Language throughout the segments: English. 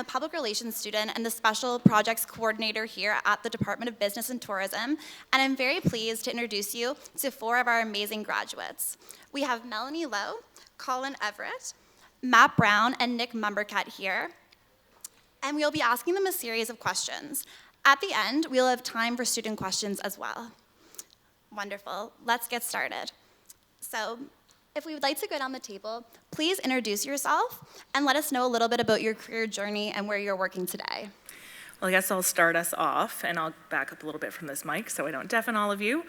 a public relations student and the special projects coordinator here at the Department of Business and Tourism, and I'm very pleased to introduce you to 4 of our amazing graduates. We have Melanie Lowe, Colin Everett, Matt Brown, and Nick Mombourquette here, and we'll be asking them a series of questions. At the end, we'll have time for student questions as well. Wonderful. Let's get started. So, if we would like to go down the table, please introduce yourself and let us know a little bit about your career journey and where you're working today. Well, I guess I'll start us off, and I'll back up a little bit from this mic so I don't deafen all of you.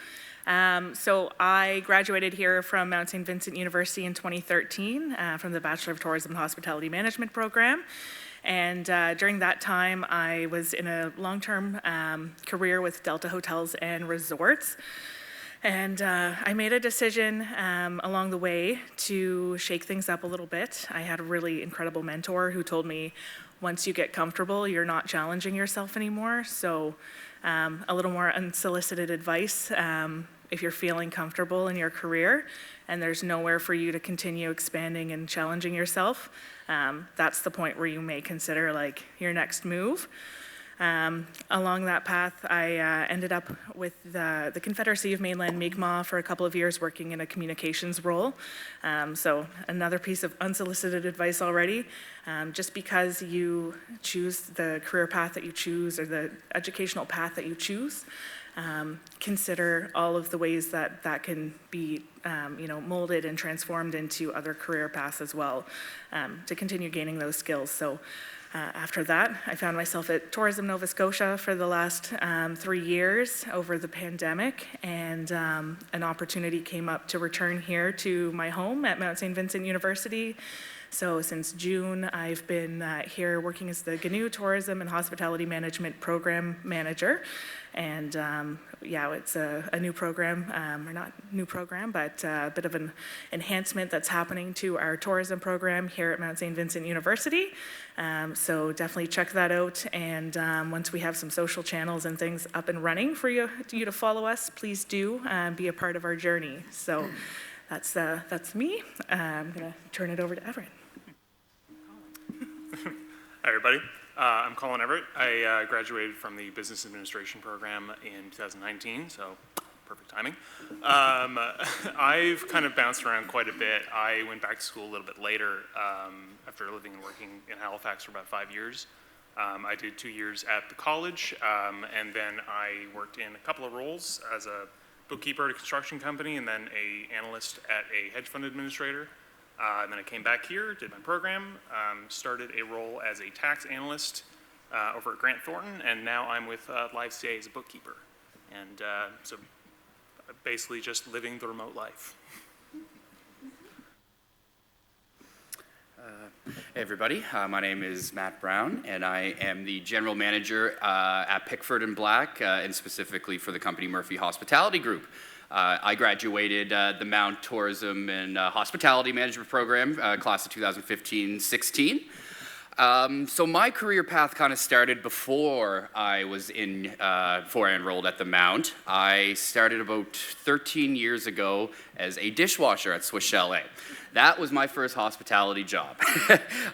So I graduated here from Mount St. Vincent University in 2013 from the Bachelor of Tourism and Hospitality Management program. And during that time, I was in a long-term career with Delta Hotels and Resorts. And I made a decision along the way to shake things up a little bit. I had a really incredible mentor who told me, once you get comfortable, you're not challenging yourself anymore. So a little more unsolicited advice. If you're feeling comfortable in your career and there's nowhere for you to continue expanding and challenging yourself, that's the point where you may consider like your next move. Along that path, I ended up with the Confederacy of Mainland Mi'kmaq for a couple of years working in a communications role. So another piece of unsolicited advice already. Just because you choose the career path that you choose or the educational path that you choose, consider all of the ways that that can be molded and transformed into other career paths as well to continue gaining those skills. So. After that, I found myself at Tourism Nova Scotia for the last 3 years over the pandemic, and an opportunity came up to return here to my home at Mount St. Vincent University. So since June, I've been here working as the Kinu Tourism and Hospitality Management Program Manager. And it's a new program, or not new program, but a bit of an enhancement that's happening to our tourism program here at Mount St. Vincent University. So definitely check that out. And once we have some social channels and things up and running for you to follow us, please do be a part of our journey. So that's me. I'm gonna turn it over to Everett. Hi, everybody. I'm Colin Everett. I graduated from the Business Administration program in 2019, so perfect timing. I've kind of bounced around quite a bit. I went back to school a little bit later after living and working in Halifax for about 5 years. I did 2 years at the college, and then I worked in a couple of roles as a bookkeeper at a construction company and then an analyst at a hedge fund administrator. And then I came back here, did my program, started a role as a tax analyst over at Grant Thornton, and now I'm with LiveCA as a bookkeeper. And so basically just living the remote life. Hey everybody, my name is Matt Brown, and I am the general manager at Pickford and Black, and specifically for the company Murphy Hospitality Group. I graduated the Mount Tourism and Hospitality Management Program, class of 2015-16. So my career path kind of started before I enrolled at the Mount. I started about 13 years ago as a dishwasher at Swiss Chalet. That was my first hospitality job.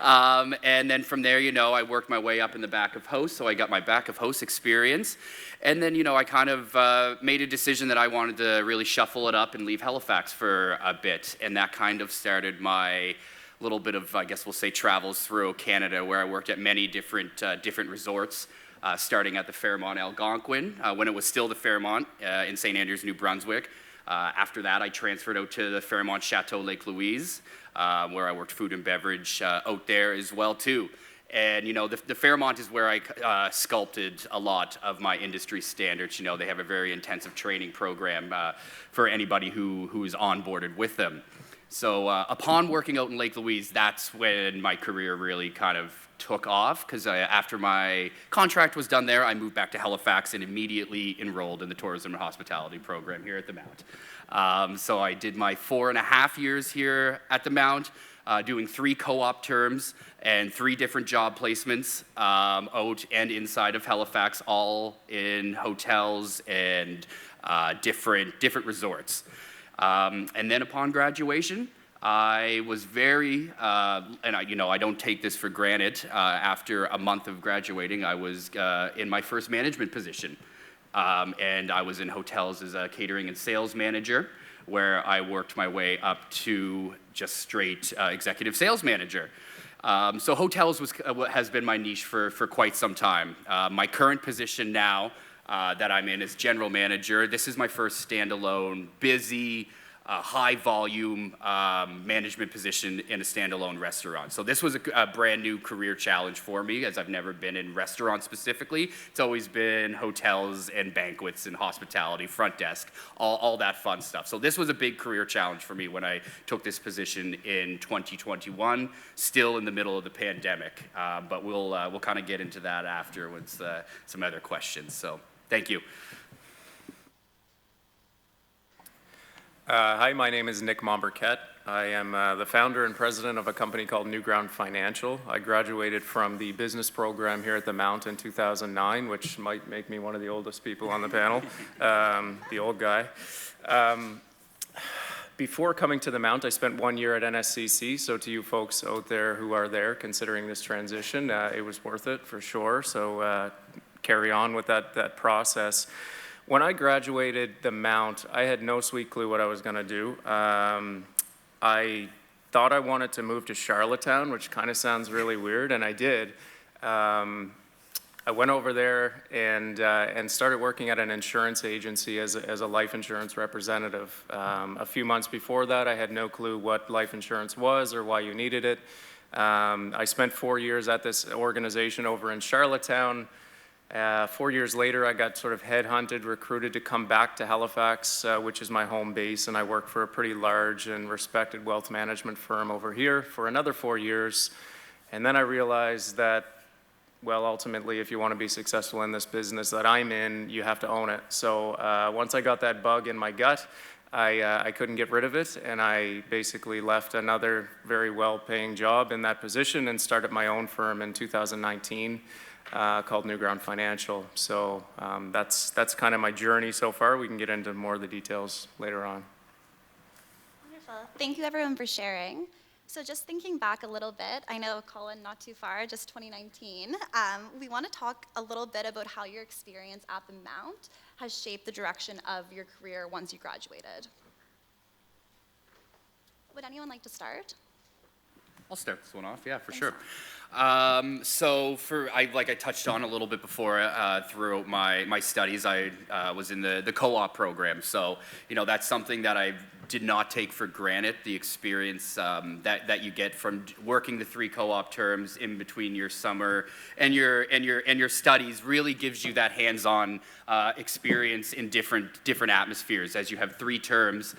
And then from there, I worked my way up in the back of house, so I got my back of house experience. And then, I kind of made a decision that I wanted to really shuffle it up and leave Halifax for a bit. And that kind of started my little bit of, I guess we'll say, travels through Canada, where I worked at many different resorts, starting at the Fairmont Algonquin, when it was still the Fairmont in St. Andrews, New Brunswick. After that, I transferred out to the Fairmont Chateau Lake Louise, where I worked food and beverage out there as well, too. And, the Fairmont is where I sculpted a lot of my industry standards. They have a very intensive training program for anybody who is onboarded with them. So upon working out in Lake Louise, that's when my career really kind of took off, because after my contract was done there, I moved back to Halifax and immediately enrolled in the Tourism and Hospitality program here at the Mount. So I did my 4.5 years here at the Mount, doing 3 co-op terms and 3 different job placements out and inside of Halifax, all in hotels and different resorts. And then upon graduation, I was very, and I don't take this for granted, after a month of graduating, I was in my first management position. And I was in hotels as a catering and sales manager, where I worked my way up to just straight executive sales manager. So hotels has been my niche for quite some time. My current position now that I'm in is general manager. This is my first standalone, busy, high volume management position in a standalone restaurant. So this was a brand new career challenge for me, as I've never been in restaurants specifically. It's always been hotels and banquets and hospitality, front desk, all that fun stuff. So this was a big career challenge for me when I took this position in 2021, still in the middle of the pandemic. But we'll kind of get into that after with some other questions. So thank you. Hi, my name is Nick Mombourquette. I am the founder and president of a company called NewGround Financial. I graduated from the business program here at the Mount in 2009, which might make me one of the oldest people on the panel, the old guy. Before coming to the Mount, I spent 1 year at NSCC, so to you folks out there who are there considering this transition, it was worth it for sure, so carry on with that process. When I graduated the Mount, I had no sweet clue what I was going to do. I thought I wanted to move to Charlottetown, which kind of sounds really weird, and I did. I went over there and started working at an insurance agency as a life insurance representative. A few months before that, I had no clue what life insurance was or why you needed it. I spent 4 years at this organization over in Charlottetown. 4 years later, I got sort of headhunted, recruited to come back to Halifax, which is my home base, and I worked for a pretty large and respected wealth management firm over here for another 4 years. And then I realized that, well, ultimately, if you want to be successful in this business that I'm in, you have to own it. So once I got that bug in my gut, I couldn't get rid of it, and I basically left another very well-paying job in that position and started my own firm in 2019. Called NewGround Financial. So that's kind of my journey so far. We can get into more of the details later on. Wonderful. Thank you everyone for sharing. So just thinking back a little bit, I know Colin, not too far, just 2019. We want to talk a little bit about how your experience at the Mount has shaped the direction of your career once you graduated. Would anyone like to start? I'll start this one off, yeah, for sure. So like I touched on a little bit before, throughout my studies, I was in the co-op program. So, that's something that I did not take for granted. The experience that you get from working the 3 co-op terms in between your summer and your studies really gives you that hands-on experience in different atmospheres, as you have 3 terms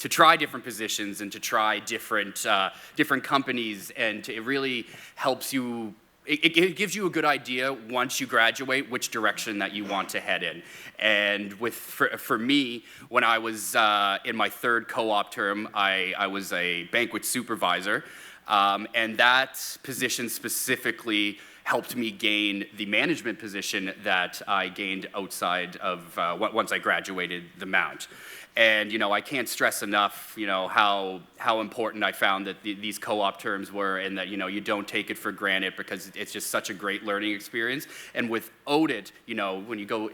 to try different positions and to try different companies, and it really helps you. It gives you a good idea once you graduate which direction that you want to head in. And for me, when I was in my 3rd co-op term, I was a banquet supervisor, and that position specifically helped me gain the management position that I gained outside of once I graduated the Mount. And, I can't stress enough, how important I found that these co-op terms were, and that, you don't take it for granted because it's just such a great learning experience. And without it, when you go,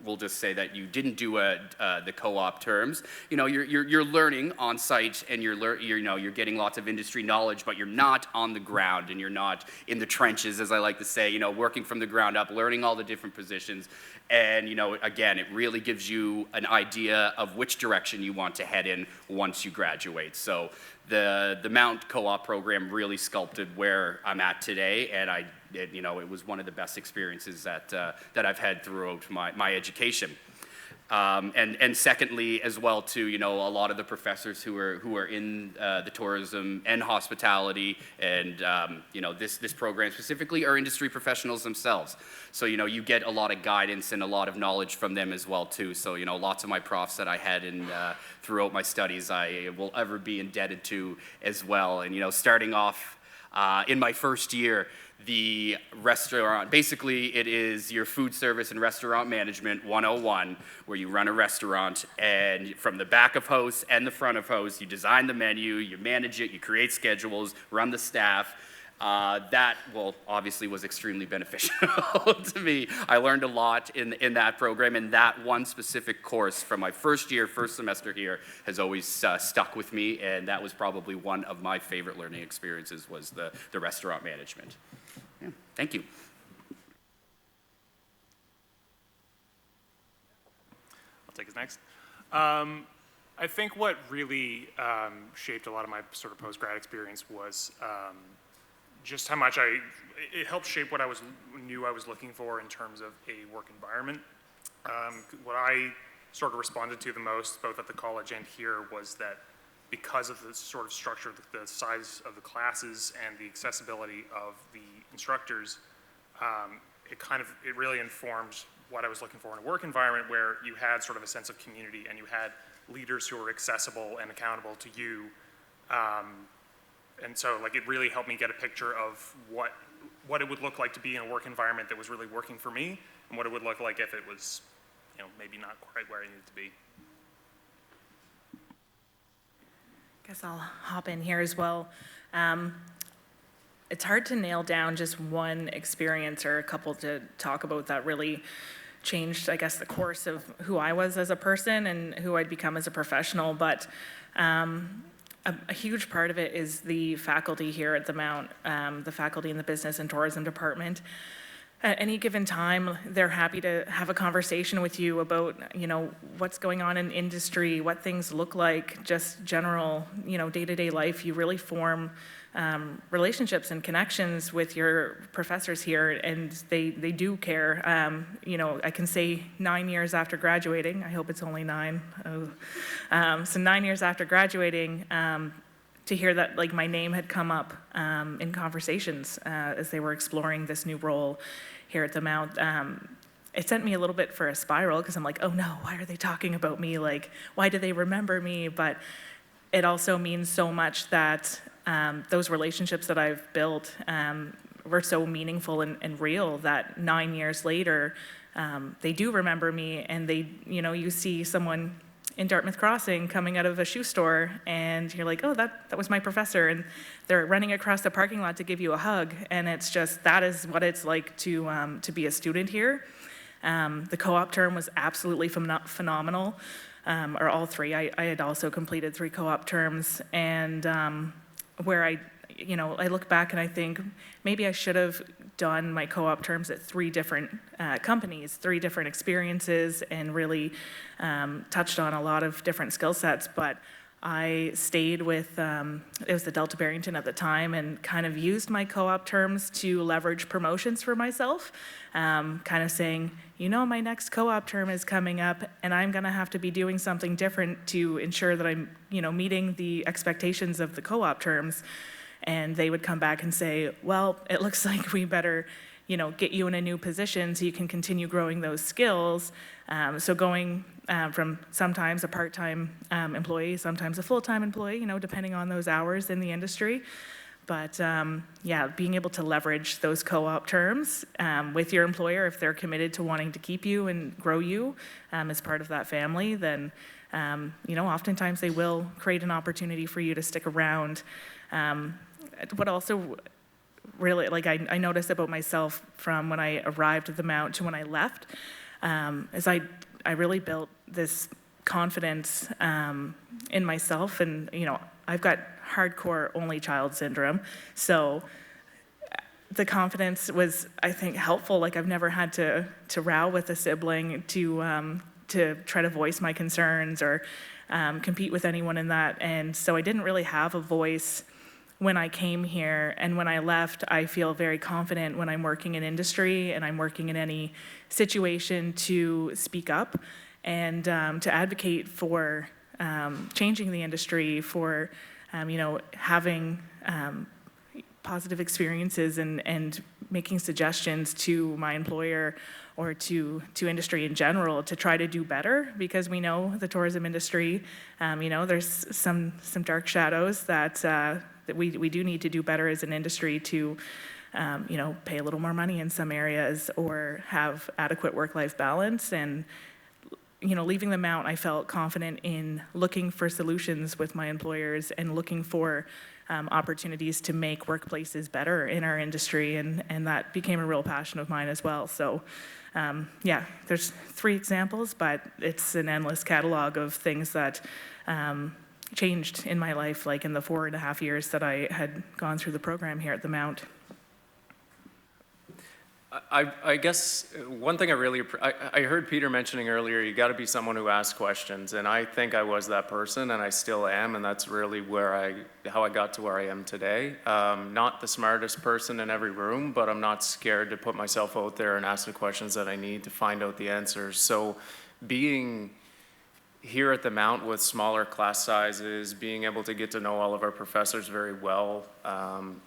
we'll just say that you didn't do the co-op terms, you're learning on site, and you're getting lots of industry knowledge, but you're not on the ground, and you're not in the trenches, as I like to say, working from the ground up, learning all the different positions. And, again, it really gives you an idea of which direction you want to head in once you graduate. So the Mount Co-op program really sculpted where I'm at today, and it was one of the best experiences that I've had throughout my education. And secondly, as well, too, a lot of the professors who are in the tourism and hospitality, and this program specifically, are industry professionals themselves. So you get a lot of guidance and a lot of knowledge from them as well, too. So lots of my profs that I had throughout my studies, I will ever be indebted to as well. And starting off In my first year, the restaurant, basically it is your food service and restaurant management 101, where you run a restaurant, and from the back of house and the front of house, you design the menu, you manage it, you create schedules, run the staff. That, well, obviously was extremely beneficial to me. I learned a lot in that program, and that one specific course from my first semester here, has always stuck with me, and that was probably one of my favorite learning experiences, was the restaurant management. Yeah, thank you. I'll take us next. I think what really shaped a lot of my sort of post-grad experience was just how much it helped shape what I knew I was looking for in terms of a work environment. What I sort of responded to the most, both at the college and here, was that because of the sort of structure, the size of the classes and the accessibility of the instructors, it really informed what I was looking for in a work environment where you had sort of a sense of community and you had leaders who were accessible and accountable to you. And so it really helped me get a picture of what it would look like to be in a work environment that was really working for me, and what it would look like if it was, maybe not quite where I needed to be. Guess I'll hop in here as well. It's hard to nail down just one experience or a couple to talk about that really changed, I guess, the course of who I was as a person and who I'd become as a professional. But a huge part of it is the faculty here at the Mount, the faculty in the Business and Tourism Department. At any given time, they're happy to have a conversation with you about, what's going on in industry, what things look like, just general, day-to-day life. You really form relationships and connections with your professors here, and they do care. I can say 9 years after graduating, I hope it's only 9. So 9 years after graduating, to hear that my name had come up in conversations as they were exploring this new role here at the Mount, it sent me a little bit for a spiral, because I'm like, oh no, why are they talking about me? Why do they remember me? But it also means so much that those relationships that I've built were so meaningful and real that 9 years later, they do remember me, and they, you see someone in Dartmouth Crossing coming out of a shoe store, and you're like, oh, that was my professor, and they're running across the parking lot to give you a hug, and it's just, that is what it's like to be a student here. The co-op term was absolutely phenomenal, or all three. I had also completed 3 co-op terms, and where I look back and I think maybe I should have done my co-op terms at 3 different companies, 3 different experiences, and really touched on a lot of different skill sets. But I stayed with, it was the Delta Barrington at the time, and kind of used my co-op terms to leverage promotions for myself, kind of saying, my next co-op term is coming up, and I'm gonna have to be doing something different to ensure that I'm, meeting the expectations of the co-op terms. And they would come back and say, well, it looks like we better, get you in a new position so you can continue growing those skills. So going from sometimes a part-time employee, sometimes a full-time employee, depending on those hours in the industry. But being able to leverage those co-op terms with your employer, if they're committed to wanting to keep you and grow you as part of that family, then oftentimes they will create an opportunity for you to stick around. What also really, I noticed about myself from when I arrived at the Mount to when I left, is I really built this confidence in myself, and I've got hardcore only child syndrome, so the confidence was, I think, helpful. I've never had to row with a sibling to try to voice my concerns or compete with anyone in that, and so I didn't really have a voice when I came here. And when I left, I feel very confident when I'm working in industry and I'm working in any situation to speak up and to advocate for changing the industry, for having positive experiences and making suggestions to my employer or to industry in general to try to do better, because we know the tourism industry, there's some dark shadows that we do need to do better as an industry to, pay a little more money in some areas or have adequate work-life balance. And, leaving the Mount, I felt confident in looking for solutions with my employers and looking for opportunities to make workplaces better in our industry, and that became a real passion of mine as well. So there's 3 examples, but it's an endless catalog of things that changed in my life, like in the 4.5 years that I had gone through the program here at the Mount. I guess one thing I heard Peter mentioning earlier, you got to be someone who asks questions, and I think I was that person, and I still am, and that's really how I got to where I am today. Not the smartest person in every room, but I'm not scared to put myself out there and ask the questions that I need to find out the answers. So being here at the Mount with smaller class sizes, being able to get to know all of our professors very well,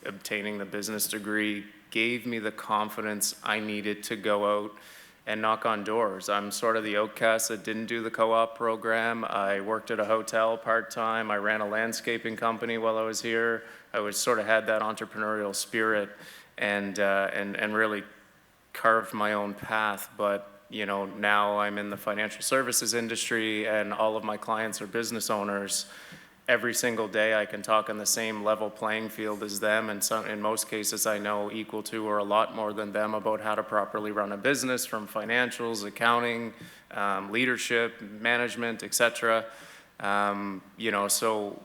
obtaining the business degree, gave me the confidence I needed to go out and knock on doors. I'm sort of the outcast that didn't do the co-op program. I worked at a hotel part-time. I ran a landscaping company while I was here. I sort of had that entrepreneurial spirit and really carved my own path. But now I'm in the financial services industry, and all of my clients are business owners. Every single day I can talk on the same level playing field as them, and in most cases I know equal to or a lot more than them about how to properly run a business, from financials, accounting, leadership, management, etc. So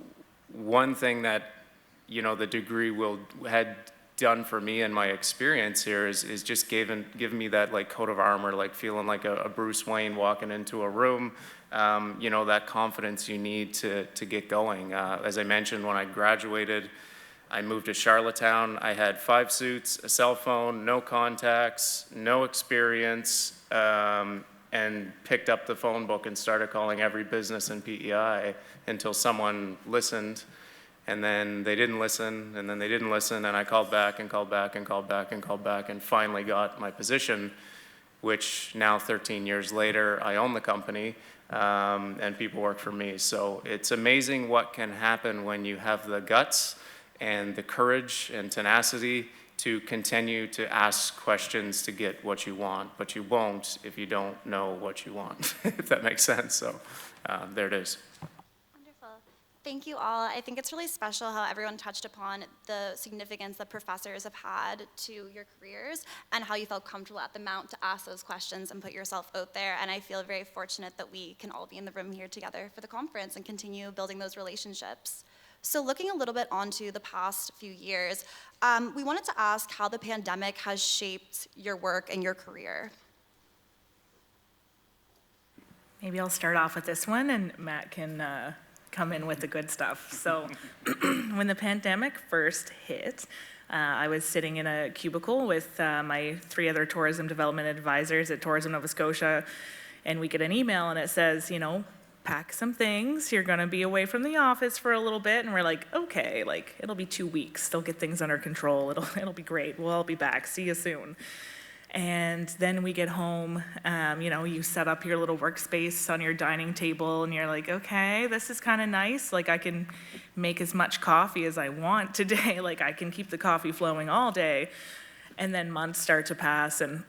one thing that the degree had done for me and my experience here is just given me that like coat of armor, like feeling like a Bruce Wayne walking into a room. That confidence you need to get going. As I mentioned, when I graduated, I moved to Charlottetown. I had 5 suits, a cell phone, no contacts, no experience, and picked up the phone book and started calling every business in PEI until someone listened, and then they didn't listen, and then they didn't listen, and I called back and called back and called back and called back and finally got my position, which now 13 years later, I own the company. And people work for me. So it's amazing what can happen when you have the guts and the courage and tenacity to continue to ask questions to get what you want, but you won't if you don't know what you want, if that makes sense. So there it is. Thank you all. I think it's really special how everyone touched upon the significance that professors have had to your careers and how you felt comfortable at the Mount to ask those questions and put yourself out there. And I feel very fortunate that we can all be in the room here together for the conference and continue building those relationships. So looking a little bit onto the past few years, we wanted to ask how the pandemic has shaped your work and your career. Maybe I'll start off with this one, and Matt can come in with the good stuff. So when the pandemic first hit, I was sitting in a cubicle with my 3 other tourism development advisors at Tourism Nova Scotia, and we get an email and it says, pack some things, you're gonna be away from the office for a little bit. And we're like, okay, like it'll be 2 weeks, they'll get things under control, it'll be great, we'll all be back, see you soon. And then we get home, you set up your little workspace on your dining table and you're like, okay, this is kind of nice. Like I can make as much coffee as I want today. Like I can keep the coffee flowing all day. And then months start to pass and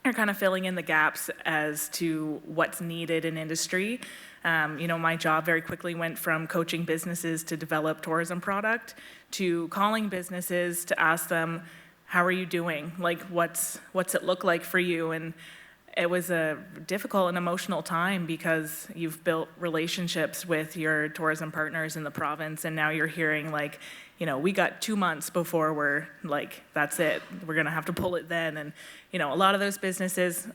you're kind of filling in the gaps as to what's needed in industry. My job very quickly went from coaching businesses to develop tourism product to calling businesses to ask them, how are you doing? Like, what's it look like for you? And it was a difficult and emotional time because you've built relationships with your tourism partners in the province, and now you're hearing like, we got 2 months before we're like, that's it, we're gonna have to pull it then. And a lot of those businesses,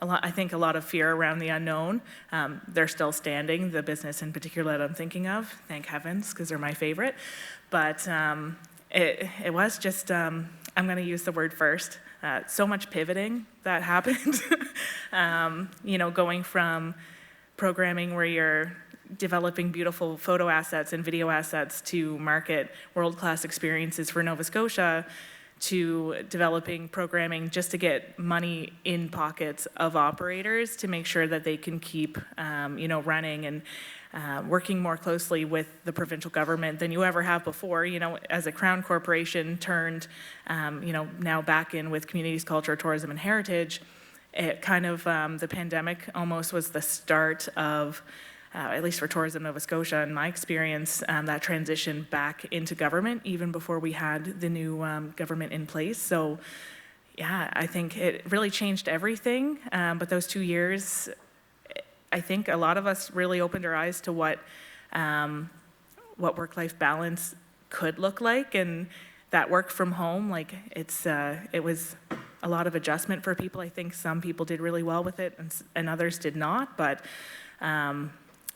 I think a lot of fear around the unknown. They're still standing, the business in particular that I'm thinking of, thank heavens, because they're my favorite. But it was just, I'm going to use the word first, so much pivoting that happened. Going from programming where you're developing beautiful photo assets and video assets to market world-class experiences for Nova Scotia, to developing programming just to get money in pockets of operators to make sure that they can keep, running and working more closely with the provincial government than you ever have before. As a Crown Corporation turned, now back in with Communities, Culture, Tourism, and Heritage, it kind of, the pandemic almost was the start of, at least for Tourism Nova Scotia, in my experience, that transition back into government, even before we had the new government in place. So, yeah, I think it really changed everything. But those 2 years, I think a lot of us really opened our eyes to what work-life balance could look like, and that work from home, like it was a lot of adjustment for people. I think some people did really well with it, and others did not. But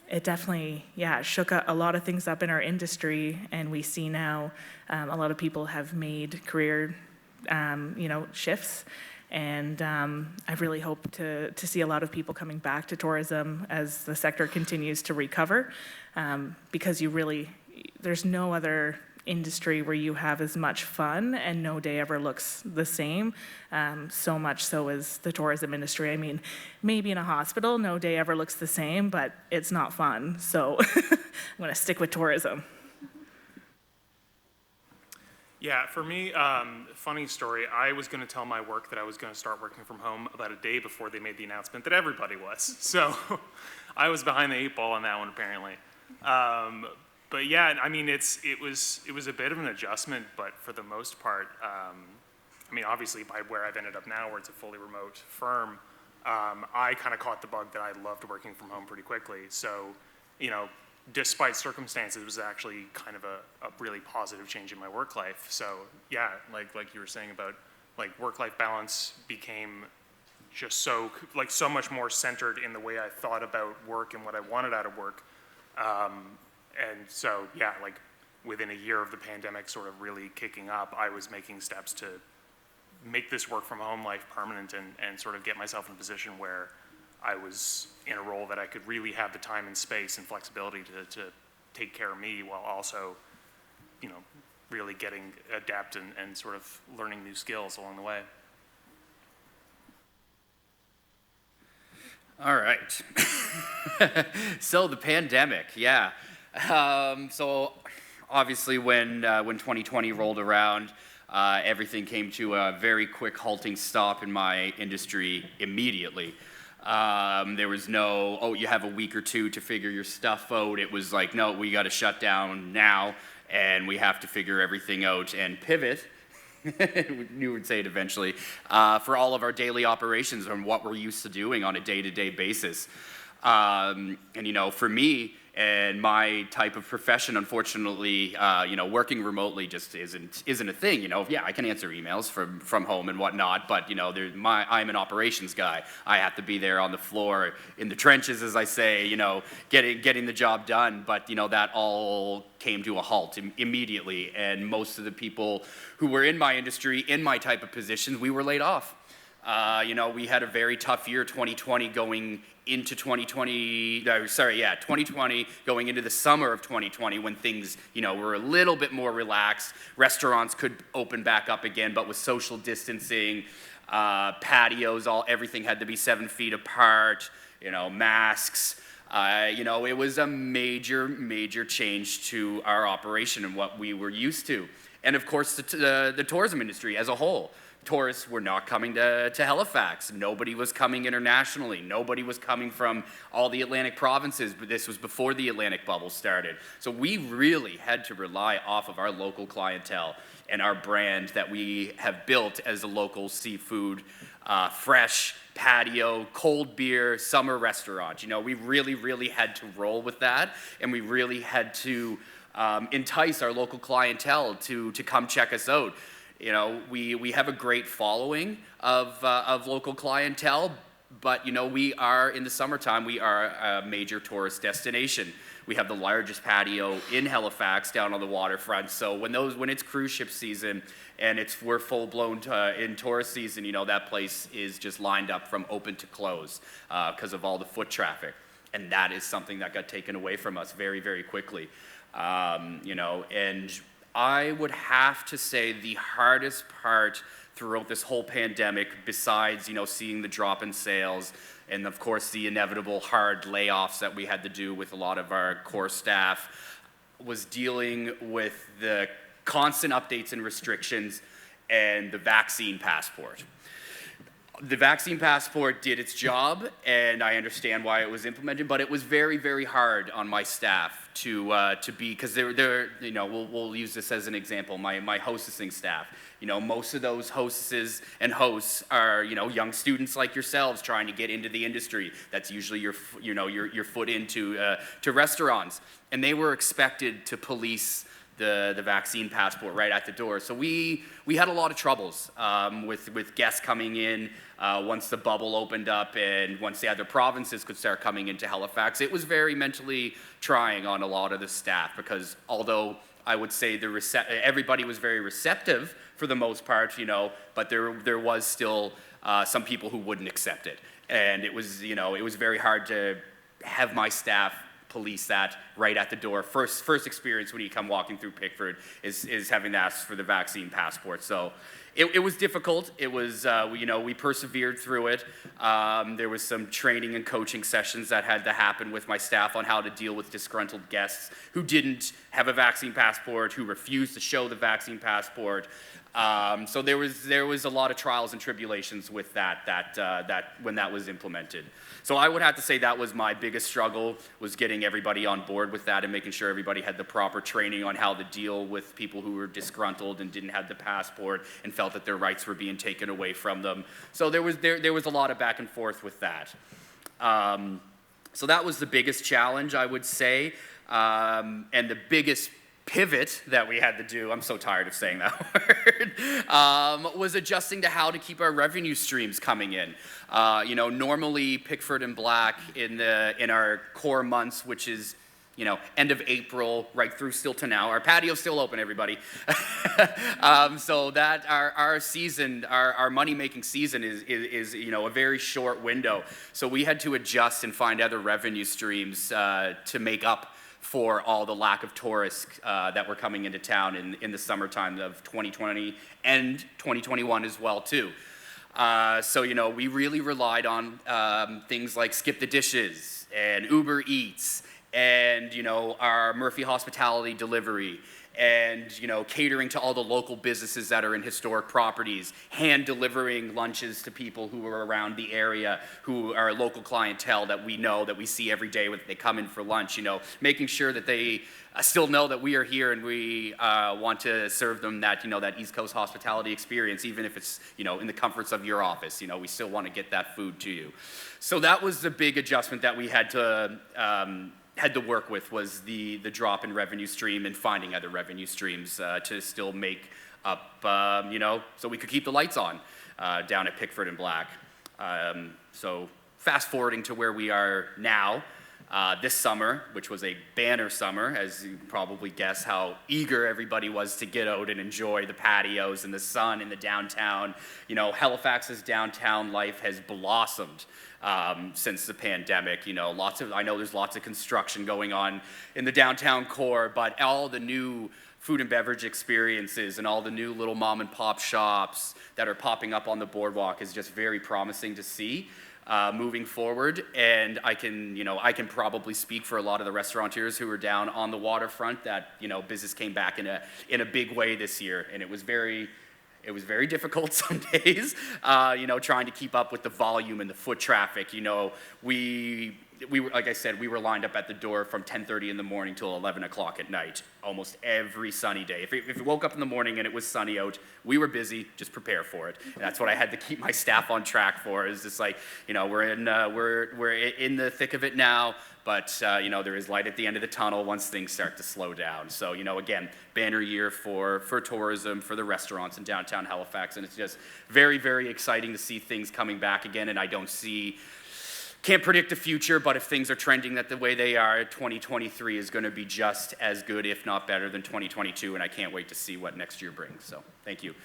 it definitely, shook a lot of things up in our industry, and we see now a lot of people have made career, shifts. And I really hope to see a lot of people coming back to tourism as the sector continues to recover, because there's no other industry where you have as much fun and no day ever looks the same. So much so is the tourism industry. I mean, maybe in a hospital, no day ever looks the same, but it's not fun. So I'm going to stick with tourism. Yeah, for me, funny story, I was going to tell my work that I was going to start working from home about a day before they made the announcement that everybody was. So I was behind the 8 ball on that one, apparently. But yeah, I mean, it was a bit of an adjustment, but for the most part, obviously by where I've ended up now, where it's a fully remote firm, I kind of caught the bug that I loved working from home pretty quickly. So, despite circumstances, it was actually kind of a really positive change in my work life. So yeah, like you were saying about work-life balance became just so much more centered in the way I thought about work and what I wanted out of work. And so yeah, within a year of the pandemic sort of really kicking up, I was making steps to make this work from home life permanent and sort of get myself in a position where I was in a role that I could really have the time and space and flexibility to take care of me while also, really getting adept and sort of learning new skills along the way. All right. So the pandemic, yeah. So obviously when 2020 rolled around, everything came to a very quick halting stop in my industry immediately. There was no, you have a week or two to figure your stuff out. It was like, no, we got to shut down now, and we have to figure everything out and pivot. You would say it eventually, for all of our daily operations and what we're used to doing on a day-to-day basis. And for me and my type of profession, unfortunately, working remotely just isn't a thing. I can answer emails from home and whatnot, but I'm an operations guy. I have to be there on the floor in the trenches, as I say, getting the job done. But that all came to a halt immediately, and most of the people who were in my industry, in my type of positions, we were laid off. We had a very tough year, 2020, going into 2020 going into the summer of 2020, when things, were a little bit more relaxed. Restaurants could open back up again, but with social distancing, patios, everything had to be 7 feet apart, masks. It was a major change to our operation and what we were used to. And of course, the tourism industry as a whole. Tourists were not coming to Halifax. Nobody was coming internationally. Nobody was coming from all the Atlantic provinces, but this was before the Atlantic bubble started. So we really had to rely off of our local clientele and our brand that we have built as a local seafood, fresh patio, cold beer, summer restaurant. We really had to roll with that, and we really had to entice our local clientele to come check us out. We have a great following of local clientele, but we are, in the summertime, we are a major tourist destination. We have the largest patio in Halifax down on the waterfront. So when it's cruise ship season and we're full blown in tourist season, that place is just lined up from open to close because of all the foot traffic, and that is something that got taken away from us very, very quickly. And I would have to say the hardest part throughout this whole pandemic, besides, seeing the drop in sales and of course the inevitable hard layoffs that we had to do with a lot of our core staff, was dealing with the constant updates and restrictions and the vaccine passport. The vaccine passport did its job, and I understand why it was implemented, but it was very, very hard on my staff to be, because they're we'll use this as an example, my hostessing staff. Most of those hostesses and hosts are, young students like yourselves trying to get into the industry. That's usually your foot into to restaurants, and they were expected to police the vaccine passport right at the door. So we had a lot of troubles with guests coming in once the bubble opened up and once the other provinces could start coming into Halifax. It was very mentally trying on a lot of the staff, because although I would say everybody was very receptive for the most part, but there was still some people who wouldn't accept it. And it was very hard to have my staff police that right at the door. First experience when you come walking through Pickford is having to ask for the vaccine passport. So it was difficult. It was, we persevered through it. There was some training and coaching sessions that had to happen with my staff on how to deal with disgruntled guests who didn't have a vaccine passport, who refused to show the vaccine passport. So there was a lot of trials and tribulations with that when that was implemented. So I would have to say that was my biggest struggle, was getting everybody on board with that and making sure everybody had the proper training on how to deal with people who were disgruntled and didn't have the passport and felt that their rights were being taken away from them. So there was a lot of back and forth with that. So that was the biggest challenge, I would say, and the biggest pivot that we had to do, I'm so tired of saying that word, was adjusting to how to keep our revenue streams coming in. Normally Pickford and Black in our core months, which is end of April right through still to now. Our patio's still open, everybody. So that our season, our money-making season is a very short window. So we had to adjust and find other revenue streams to make up for all the lack of tourists that were coming into town in the summertime of 2020 and 2021 as well too. So we really relied on things like Skip the Dishes and Uber Eats and our Murphy Hospitality delivery and catering to all the local businesses that are in historic properties, hand delivering lunches to people who are around the area, who are local clientele that we know, that we see every day when they come in for lunch, making sure that they still know that we are here and we want to serve them that that East Coast hospitality experience, even if it's in the comforts of your office. We still want to get that food to you. So that was the big adjustment that we had to work with, was the drop in revenue stream and finding other revenue streams to still make up, so we could keep the lights on down at Pickford and Black. So fast forwarding to where we are now, this summer, which was a banner summer, as you can probably guess how eager everybody was to get out and enjoy the patios and the sun in the downtown. Halifax's downtown life has blossomed since the pandemic. I know there's lots of construction going on in the downtown core, but all the new food and beverage experiences and all the new little mom and pop shops that are popping up on the boardwalk is just very promising to see moving forward. And I can probably speak for a lot of the restaurateurs who are down on the waterfront that business came back in a big way this year, and it was very difficult some days, trying to keep up with the volume and the foot traffic. We were, like I said, we were lined up at the door from 10:30 in the morning till 11 o'clock at night, almost every sunny day. If you woke up in the morning and it was sunny out, we were busy. Just prepare for it. And that's what I had to keep my staff on track for. Is just like, we're in the thick of it now, but there is light at the end of the tunnel once things start to slow down. So again, banner year for tourism, for the restaurants in downtown Halifax, and it's just very, very exciting to see things coming back again. And I can't predict the future, but if things are trending that the way they are, 2023 is going to be just as good, if not better, than 2022, and I can't wait to see what next year brings. So, thank you.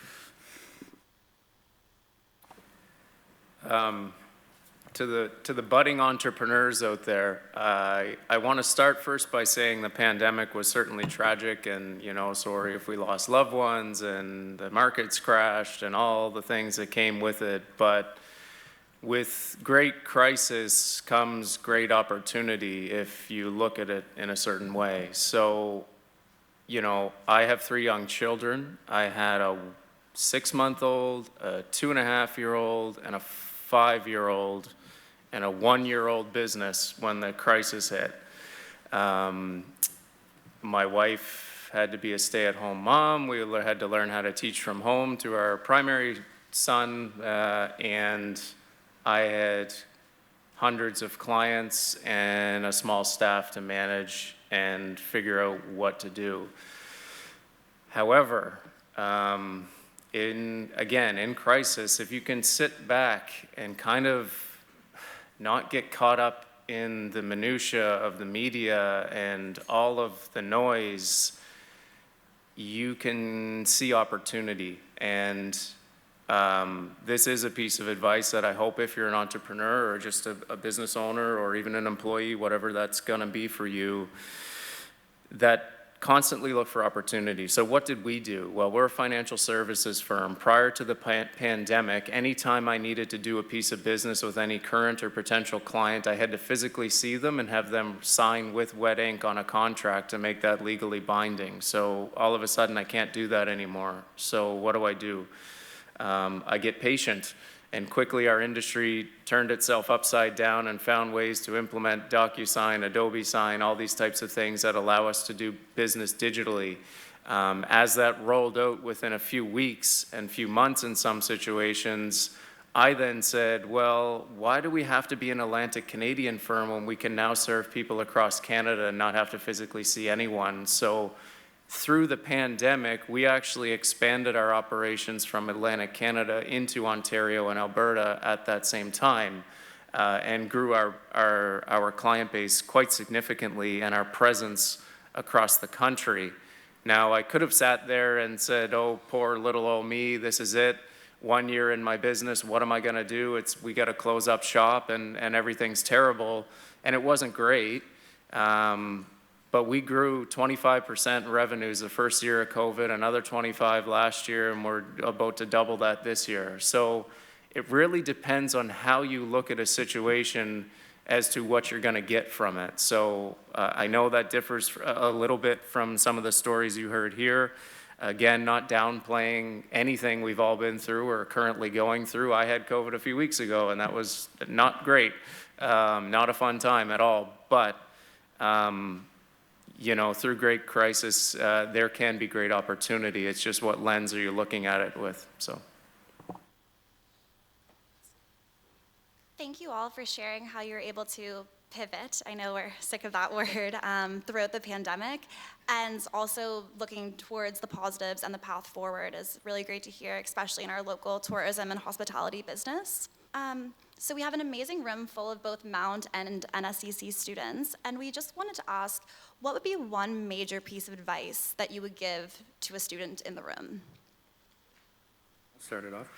to the budding entrepreneurs out there, I want to start first by saying the pandemic was certainly tragic, and sorry if we lost loved ones and the markets crashed and all the things that came with it. But with great crisis comes great opportunity if you look at it in a certain way. So, I have 3 young children. I had a 6-month-old, a 2.5-year-old, and a 5-year-old, and a 1-year-old business when the crisis hit. My wife had to be a stay-at-home mom. We had to learn how to teach from home to our primary son, and I had hundreds of clients and a small staff to manage and figure out what to do. However, in crisis, if you can sit back and kind of not get caught up in the minutia of the media and all of the noise, you can see opportunity. And this is a piece of advice that I hope, if you're an entrepreneur or just a business owner or even an employee, whatever that's gonna be for you, that constantly look for opportunity. So what did we do? Well, we're a financial services firm. Prior to the pandemic, anytime I needed to do a piece of business with any current or potential client, I had to physically see them and have them sign with wet ink on a contract to make that legally binding. So all of a sudden, I can't do that anymore. So what do? I get patient. And quickly our industry turned itself upside down and found ways to implement DocuSign, Adobe Sign, all these types of things that allow us to do business digitally. As that rolled out within a few weeks and few months in some situations, I then said, well, why do we have to be an Atlantic Canadian firm when we can now serve people across Canada and not have to physically see anyone? So through the pandemic, we actually expanded our operations from Atlantic Canada into Ontario and Alberta at that same time, and grew our client base quite significantly and our presence across the country. Now, I could have sat there and said, oh, poor little old me, this is it. 1 year in my business, what am I gonna do? We gotta close up shop and everything's terrible. And it wasn't great. But we grew 25% revenues the first year of COVID, another 25 last year, and we're about to double that this year. So it really depends on how you look at a situation as to what you're gonna get from it. So I know that differs a little bit from some of the stories you heard here. Again, not downplaying anything we've all been through or currently going through. I had COVID a few weeks ago, and that was not great, not a fun time at all. But through great crisis, there can be great opportunity. It's just what lens are you looking at it with, so. Thank you all for sharing how you were able to pivot. I know we're sick of that word, throughout the pandemic, and also looking towards the positives and the path forward is really great to hear, especially in our local tourism and hospitality business. So we have an amazing room full of both Mount and NSCC students, and we just wanted to ask, what would be one major piece of advice that you would give to a student in the room? I'll start it off.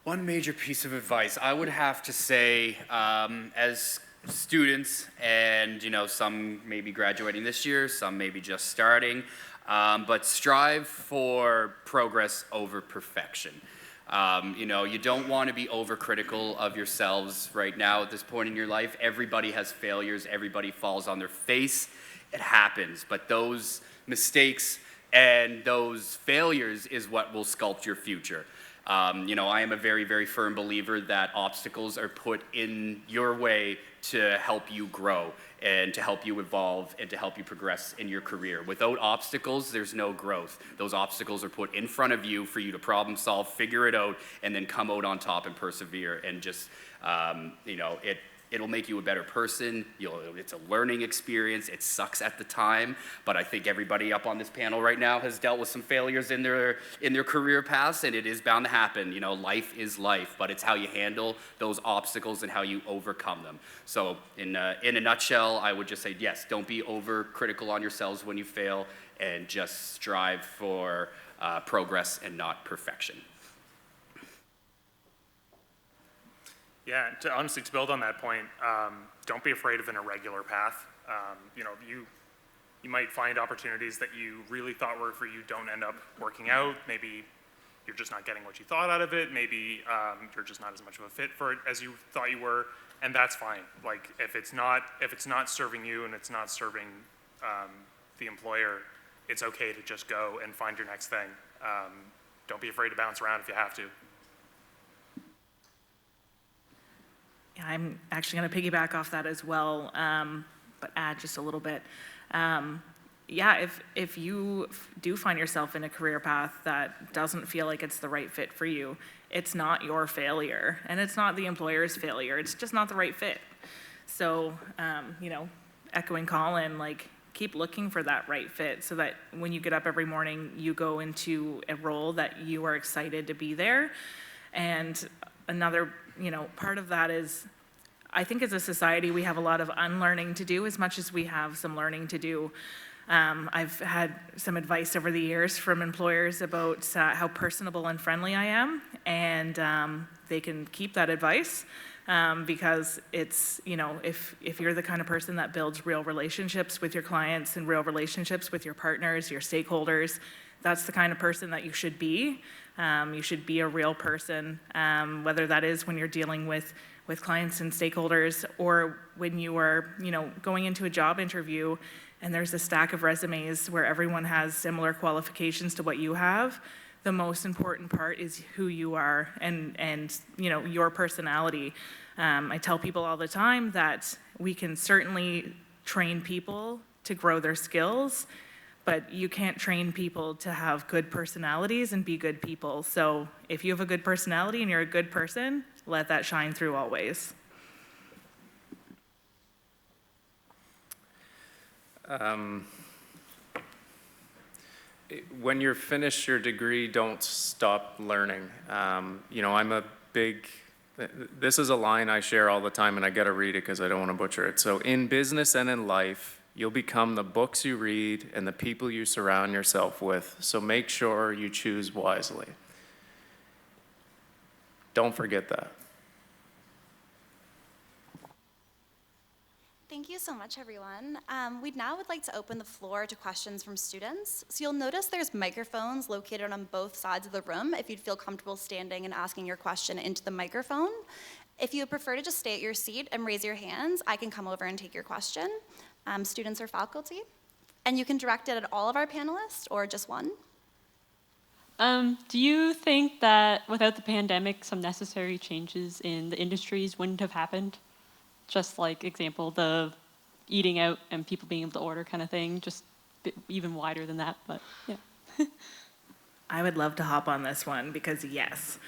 One major piece of advice, I would have to say, as students, and some may be graduating this year, some may be just starting, but strive for progress over perfection. You don't want to be overcritical of yourselves right now at this point in your life. Everybody has failures. Everybody falls on their face. It happens. But those mistakes and those failures is what will sculpt your future. I am a very, very firm believer that obstacles are put in your way to help you grow and to help you evolve and to help you progress in your career. Without obstacles, there's no growth. Those obstacles are put in front of you for you to problem solve, figure it out, and then come out on top and persevere. And just, it'll make you a better person. It's a learning experience. It sucks at the time, but I think everybody up on this panel right now has dealt with some failures in their career paths, and it is bound to happen. Life is life, but it's how you handle those obstacles and how you overcome them. So in a nutshell, I would just say, yes, don't be overcritical on yourselves when you fail, and just strive for progress and not perfection. Yeah, honestly, to build on that point, don't be afraid of an irregular path. You know, you might find opportunities that you really thought were for you don't end up working out. Maybe you're just not getting what you thought out of it. Maybe you're just not as much of a fit for it as you thought you were, and that's fine. Like if it's not serving you and it's not serving the employer, it's okay to just go and find your next thing. Don't be afraid to bounce around if you have to. Yeah, I'm actually going to piggyback off that as well, but add just a little bit. Yeah, if you do find yourself in a career path that doesn't feel like it's the right fit for you, it's not your failure, and it's not the employer's failure. It's just not the right fit. So, you know, echoing Colin, like, keep looking for that right fit so that when you get up every morning, you go into a role that you are excited to be there. And another, you know, part of that is, I think as a society, we have a lot of unlearning to do as much as we have some learning to do. I've had some advice over the years from employers about how personable and friendly I am, and they can keep that advice because it's, you know, if you're the kind of person that builds real relationships with your clients and real relationships with your partners, your stakeholders, that's the kind of person that you should be. You should be a real person, whether that is when you're dealing with clients and stakeholders, or when you are, you know, going into a job interview and there's a stack of resumes where everyone has similar qualifications to what you have. The most important part is who you are and you know, your personality. I tell people all the time that we can certainly train people to grow their skills, but you can't train people to have good personalities and be good people. So if you have a good personality and you're a good person, let that shine through always. When you're finished your degree, don't stop learning. You know, this is a line I share all the time, and I gotta read it because I don't want to butcher it. So in business and in life, you'll become the books you read and the people you surround yourself with. So make sure you choose wisely. Don't forget that. Thank you so much, everyone. We now would like to open the floor to questions from students. So you'll notice there's microphones located on both sides of the room if you'd feel comfortable standing and asking your question into the microphone. If you would prefer to just stay at your seat and raise your hands, I can come over and take your question. Students or faculty. And you can direct it at all of our panelists or just one. Do you think that without the pandemic, some necessary changes in the industries wouldn't have happened? Just like example, the eating out and people being able to order kind of thing, just even wider than that, but yeah. I would love to hop on this one because yes,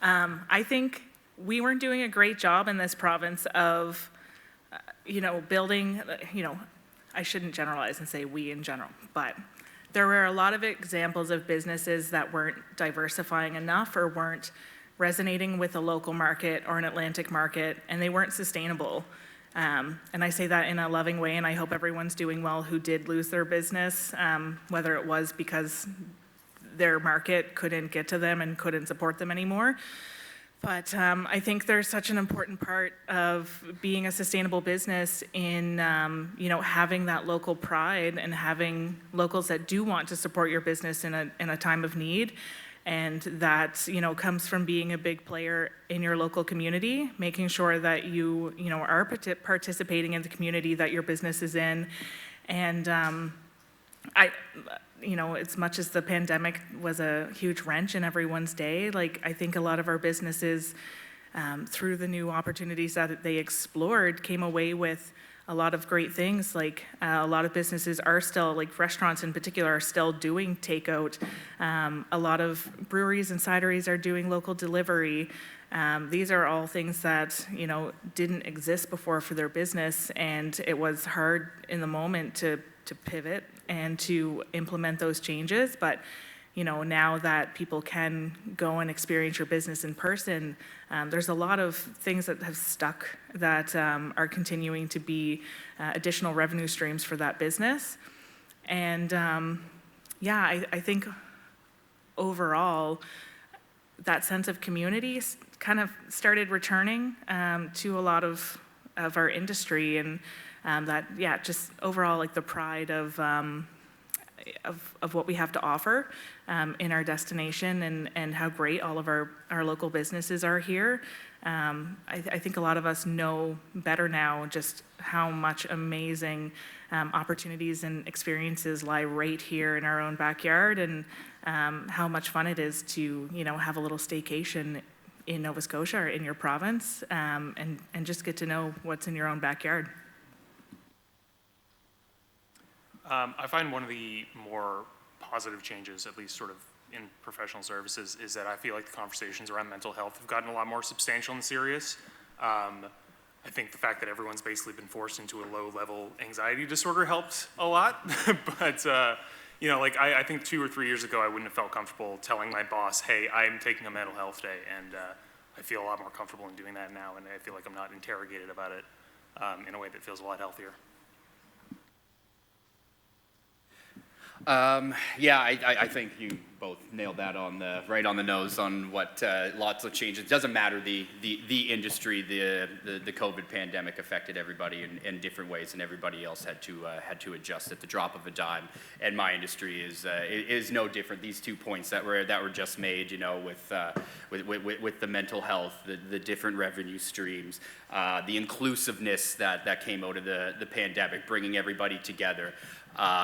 I think we weren't doing a great job in this province of, you know, building, you know, I shouldn't generalize and say we in general, but there were a lot of examples of businesses that weren't diversifying enough or weren't resonating with a local market or an Atlantic market, and they weren't sustainable. And I say that in a loving way, and I hope everyone's doing well who did lose their business, whether it was because their market couldn't get to them and couldn't support them anymore. But I think there's such an important part of being a sustainable business in, you know, having that local pride and having locals that do want to support your business in a time of need. And that, you know, comes from being a big player in your local community, making sure that you know, are participating in the community that your business is in. And you know, as much as the pandemic was a huge wrench in everyone's day, like I think a lot of our businesses, through the new opportunities that they explored, came away with a lot of great things. Like a lot of businesses are still, like restaurants in particular, are still doing takeout. A lot of breweries and cideries are doing local delivery. These are all things that, you know, didn't exist before for their business, and it was hard in the moment to pivot and to implement those changes. But you know, now that people can go and experience your business in person, there's a lot of things that have stuck that are continuing to be additional revenue streams for that business. And yeah, I think overall, that sense of community kind of started returning to a lot of our industry, and that, yeah, just overall like the pride of what we have to offer in our destination, and how great all of our local businesses are here. I think a lot of us know better now just how much amazing opportunities and experiences lie right here in our own backyard, and how much fun it is to, you know, have a little staycation in Nova Scotia or in your province, and just get to know what's in your own backyard. I find one of the more positive changes, at least sort of in professional services, is that I feel like the conversations around mental health have gotten a lot more substantial and serious. I think the fact that everyone's basically been forced into a low-level anxiety disorder helped a lot. But, you know, like I think 2 or 3 years ago, I wouldn't have felt comfortable telling my boss, hey, I'm taking a mental health day. And I feel a lot more comfortable in doing that now, and I feel like I'm not interrogated about it in a way that feels a lot healthier. Yeah, I think you both nailed that right on the nose on what lots of changes. It doesn't matter the industry. The COVID pandemic affected everybody in different ways, and everybody else had to adjust at the drop of a dime. And my industry is no different. These 2 points that were just made, you know, with the mental health, the different revenue streams, the inclusiveness that came out of the pandemic, bringing everybody together.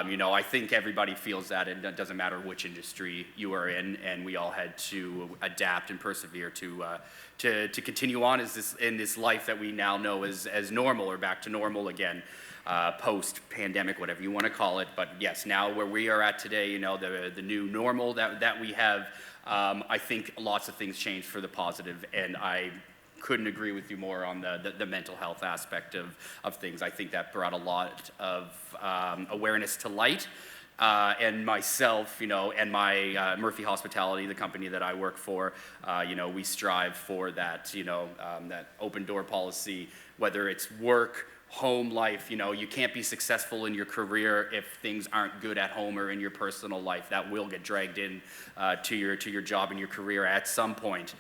You know, I think everybody feels that, and it doesn't matter which industry you are in, and we all had to adapt and persevere to continue on in this life that we now know as normal, or back to normal again, post-pandemic, whatever you want to call it. But yes, now where we are at today, you know, the new normal that we have, I think lots of things changed for the positive, and I couldn't agree with you more on the mental health aspect of things. I think that brought a lot of awareness to light. And myself, you know, and my Murphy Hospitality, the company that I work for, you know, we strive for that, you know, that open door policy, whether it's work, home life. You know, you can't be successful in your career if things aren't good at home or in your personal life. That will get dragged in to your job and your career at some point.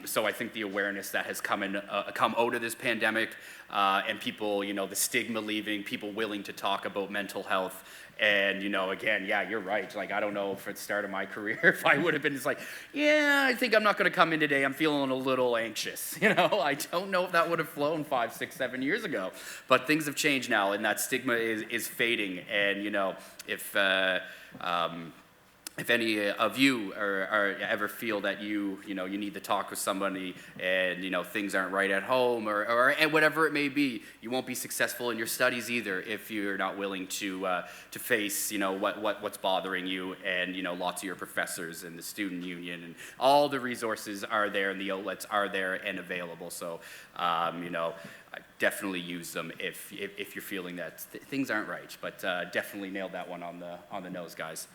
So I think the awareness that has come out of this pandemic, and people, you know, the stigma leaving, people willing to talk about mental health. And, you know, again, yeah, you're right. Like, I don't know if at the start of my career, if I would have been just like, yeah, I think I'm not going to come in today. I'm feeling a little anxious. You know, I don't know if that would have flown 5, 6, 7 years ago. But things have changed now, and that stigma is fading. And, you know, if any of you are ever feel that you need to talk with somebody, and, you know, things aren't right at home, or whatever it may be, you won't be successful in your studies either if you're not willing to face, you know, what's bothering you. And, you know, lots of your professors and the student union and all the resources are there, and the outlets are there and available. So, you know, definitely use them if you're feeling that things aren't right. But definitely nailed that one on the nose, guys.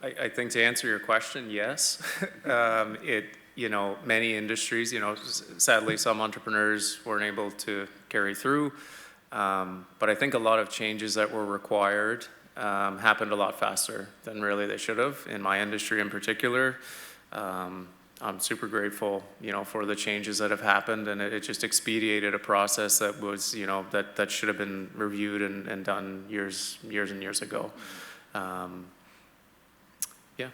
I think to answer your question, yes. You know, many industries, you know, sadly some entrepreneurs weren't able to carry through, but I think a lot of changes that were required happened a lot faster than really they should have, in my industry in particular. I'm super grateful, you know, for the changes that have happened, and it just expedited a process that was, you know, that should have been reviewed and done years and years ago. Yeah.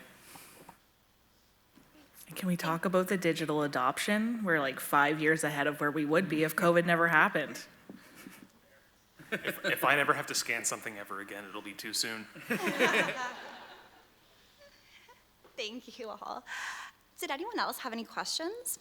Can we talk about the digital adoption? We're like 5 years ahead of where we would be if COVID never happened. If I never have to scan something ever again, it'll be too soon. Thank you all. Did anyone else have any questions?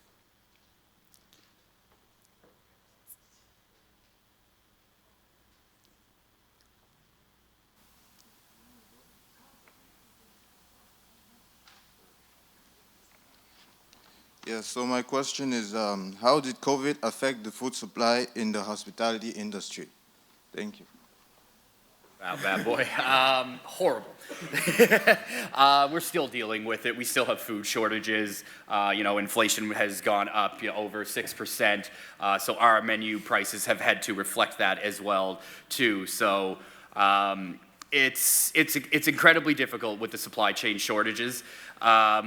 Yeah, so my question is, how did COVID affect the food supply in the hospitality industry? Thank you. Wow, bad boy. Horrible. We're still dealing with it. We still have food shortages. You know, inflation has gone up, you know, over 6%. So our menu prices have had to reflect that as well, too. So It's incredibly difficult with the supply chain shortages.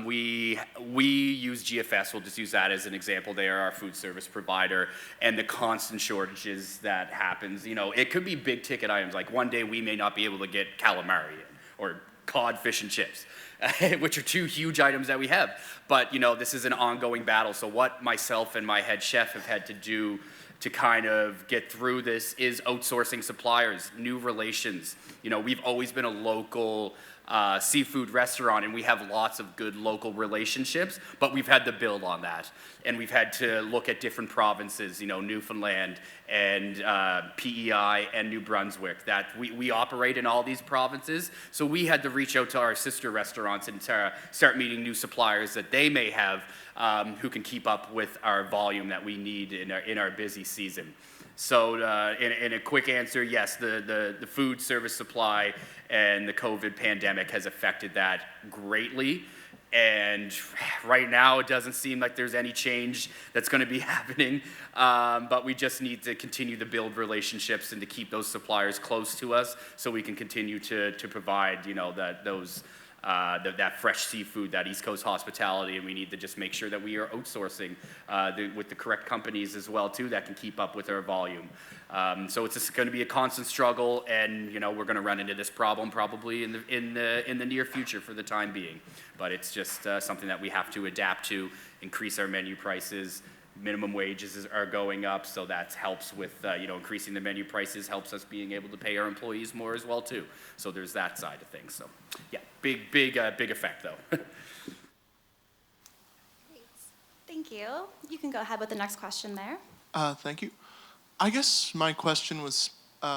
We use GFS. We'll just use that as an example. They are our food service provider, and the constant shortages that happens. You know, it could be big ticket items. Like one day we may not be able to get calamari in, or cod, fish, and chips, which are two huge items that we have. But you know, this is an ongoing battle. So what myself and my head chef have had to do to kind of get through this is outsourcing suppliers, new relations. You know, we've always been a local seafood restaurant, and we have lots of good local relationships, but we've had to build on that. And we've had to look at different provinces, you know, Newfoundland and PEI and New Brunswick, that we operate in all these provinces. So we had to reach out to our sister restaurants and start meeting new suppliers that they may have who can keep up with our volume that we need in our busy season. So in a quick answer, yes, the food service supply and the COVID pandemic has affected that greatly. And right now, it doesn't seem like there's any change that's going to be happening. But we just need to continue to build relationships and to keep those suppliers close to us so we can continue to provide, you know, that fresh seafood, that East Coast hospitality, and we need to just make sure that we are outsourcing with the correct companies as well too that can keep up with our volume. So it's just going to be a constant struggle, and you know, we're going to run into this problem probably in the near future for the time being. But it's just something that we have to adapt to, increase our menu prices. Minimum wages are going up, so that helps with you know, increasing the menu prices helps us being able to pay our employees more as well too. So there's that side of things. So yeah, big effect though. Great. Thank you. You can go ahead with the next question there. Thank you. I guess my question was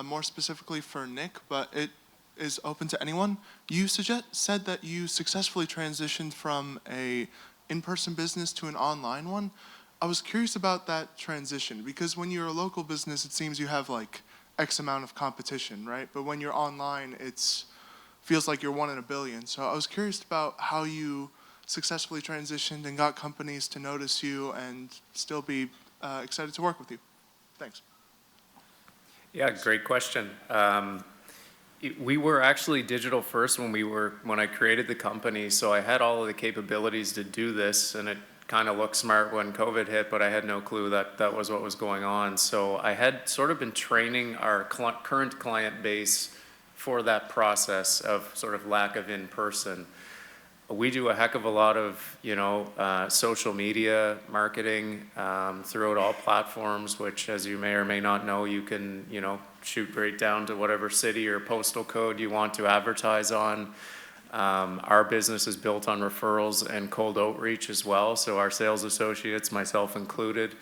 more specifically for Nick, but it is open to anyone. You said that you successfully transitioned from a in-person business to an online one. I was curious about that transition, because when you're a local business, it seems you have like X amount of competition, right? But when you're online, it feels like you're one in a billion. So I was curious about how you successfully transitioned and got companies to notice you and still be excited to work with you. Thanks. Yeah, great question. We were actually digital first when I created the company, so I had all of the capabilities to do this, and it kind of looked smart when COVID hit, but I had no clue that that was what was going on. So I had sort of been training our current client base for that process of sort of lack of in-person. We do a heck of a lot of, you know, social media marketing throughout all platforms, which, as you may or may not know, you can, you know, shoot right down to whatever city or postal code you want to advertise on. Our business is built on referrals and cold outreach as well. So our sales associates, myself included,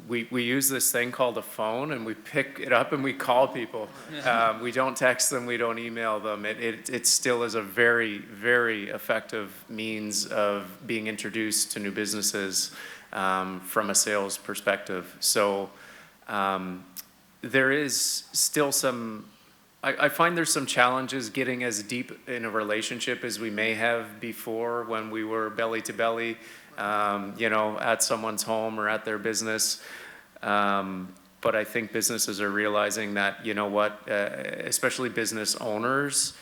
we use this thing called a phone, and we pick it up and we call people. We don't text them, we don't email them. It still is a very, very effective means of being introduced to new businesses from a sales perspective. So there is still some, I find there's some challenges getting as deep in a relationship as we may have before when we were belly to belly, you know, at someone's home or at their business. But I think businesses are realizing that, you know what, especially business owners,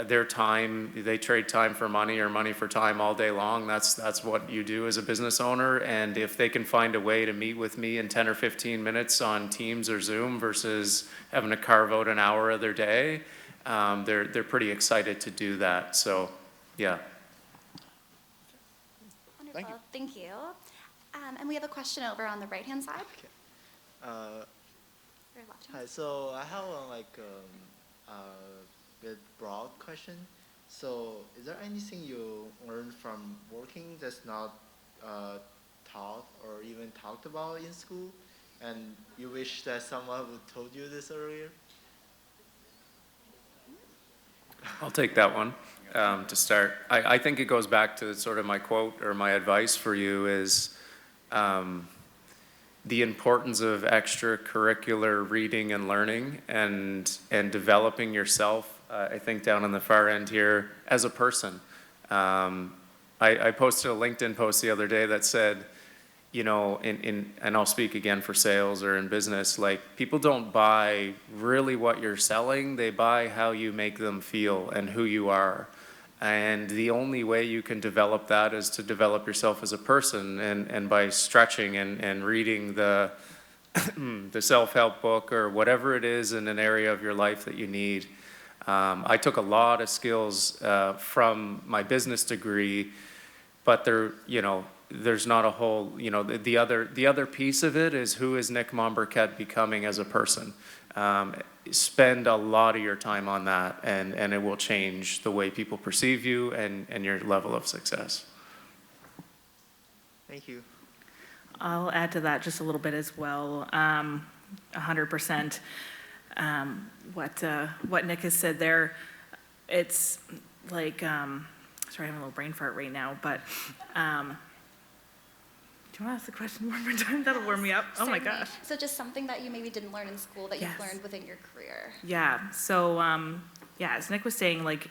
their time, they trade time for money or money for time all day long. That's what you do as a business owner. And if they can find a way to meet with me in 10 or 15 minutes on Teams or Zoom versus having to carve out an hour of their day, they're pretty excited to do that. So, yeah. Wonderful. Thank you. And we have a question over on the right-hand side. Your left-hand Hi, so I have a broad question. So is there anything you learned from working that's not taught or even talked about in school, and you wish that someone would told you this earlier? I'll take that one to start. I think it goes back to sort of my quote or my advice for you is the importance of extracurricular reading and learning and developing yourself, I think down on the far end here, as a person. I posted a LinkedIn post the other day that said, you know, and I'll speak again for sales or in business, like people don't buy really what you're selling, they buy how you make them feel and who you are. And the only way you can develop that is to develop yourself as a person, and by stretching and reading the the self-help book or whatever it is in an area of your life that you need. I took a lot of skills from my business degree, but there's not a whole, the other piece of it is, who is Nick Mombourquette becoming as a person? Spend a lot of your time on that, and it will change the way people perceive you and your level of success. Thank you. I'll add to that just a little bit as well. 100%. What Nick has said there, it's like, sorry, I'm having a little brain fart right now, but do you want to ask the question one more time? That'll warm me up. Oh my Certainly. gosh. So just something that you maybe didn't learn in school that Yes. you've learned within your career. Yeah, so as Nick was saying, like,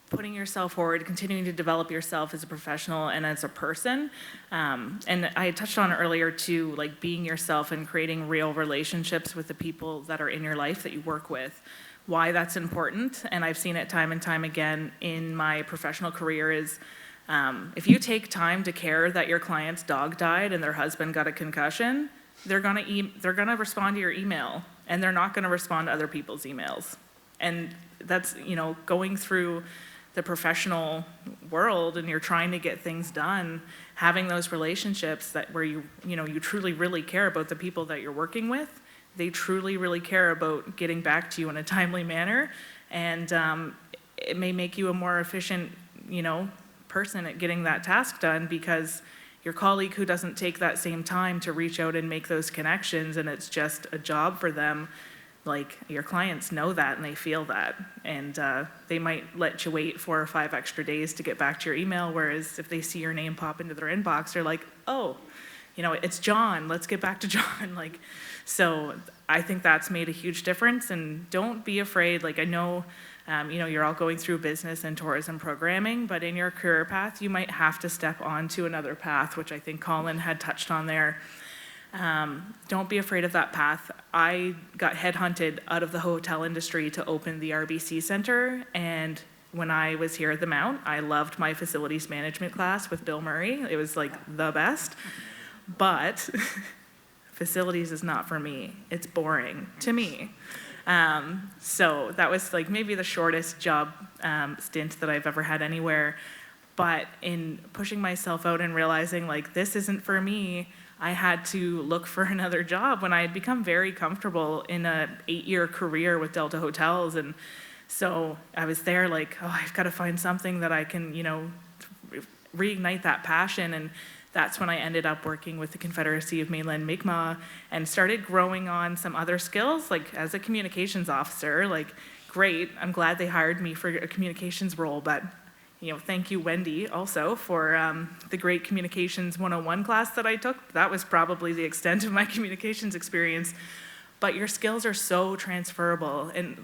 putting yourself forward, continuing to develop yourself as a professional and as a person. And I touched on earlier too, like being yourself and creating real relationships with the people that are in your life that you work with. Why that's important, and I've seen it time and time again in my professional career, is if you take time to care that your client's dog died and their husband got a concussion, they're gonna respond to your email, and they're not gonna respond to other people's emails. And that's, going through the professional world and you're trying to get things done, having those relationships where you truly really care about the people that you're working with. They truly really care about getting back to you in a timely manner, and it may make you a more efficient, person at getting that task done, because your colleague who doesn't take that same time to reach out and make those connections, and it's just a job for them, like, your clients know that and they feel that, and they might let you wait 4 or 5 extra days to get back to your email, whereas if they see your name pop into their inbox, they're like, oh, it's John, let's get back to John. So I think that's made a huge difference, and don't be afraid. I know, you're all going through business and tourism programming, but in your career path, you might have to step onto another path, which I think Colin had touched on there. Don't be afraid of that path. I got headhunted out of the hotel industry to open the RBC Center, and when I was here at the Mount, I loved my facilities management class with Bill Murray. It was the best, but facilities is not for me. It's boring to me. So that was maybe the shortest job stint that I've ever had anywhere. But in pushing myself out and realizing this isn't for me, I had to look for another job when I had become very comfortable in a 8-year career with Delta Hotels. And so I was there I've got to find something that I can, reignite that passion. And that's when I ended up working with the Confederacy of Mainland Mi'kmaq and started growing on some other skills, as a communications officer. Great, I'm glad they hired me for a communications role, but thank you, Wendy, also for the great Communications 101 class that I took. That was probably the extent of my communications experience. But your skills are so transferable, and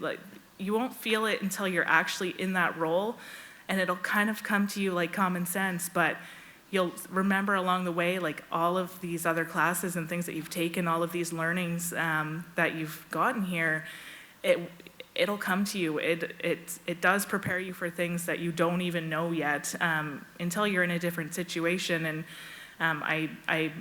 you won't feel it until you're actually in that role, and it'll kind of come to you like common sense, but you'll remember along the way, all of these other classes and things that you've taken, all of these learnings that you've gotten here, it'll come to you. It does prepare you for things that you don't even know yet until you're in a different situation. And I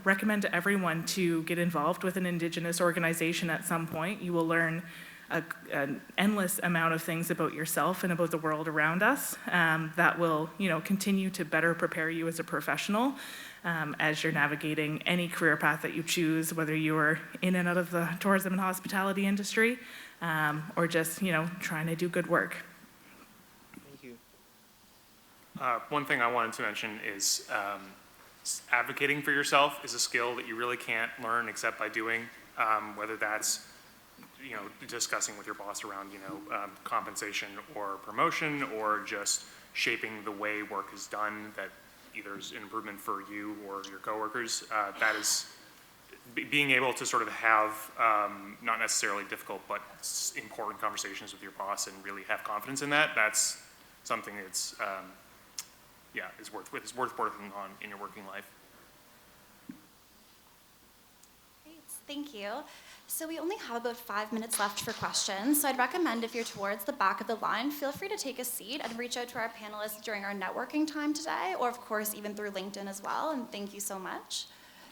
recommend to everyone to get involved with an Indigenous organization at some point. You will learn an endless amount of things about yourself and about the world around us that will continue to better prepare you as a professional as you're navigating any career path that you choose, whether you are in and out of the tourism and hospitality industry, or just, trying to do good work. Thank you. One thing I wanted to mention is advocating for yourself is a skill that you really can't learn except by doing, whether that's, discussing with your boss around, compensation or promotion, or just shaping the way work is done that either is an improvement for you or your coworkers. That is being able to sort of have not necessarily difficult but important conversations with your boss and really have confidence in that. That's something that's is worth working on in your working life. Thank you. So we only have about 5 minutes left for questions, so I'd recommend if you're towards the back of the line, feel free to take a seat and reach out to our panelists during our networking time today, or of course even through LinkedIn as well, and thank you so much.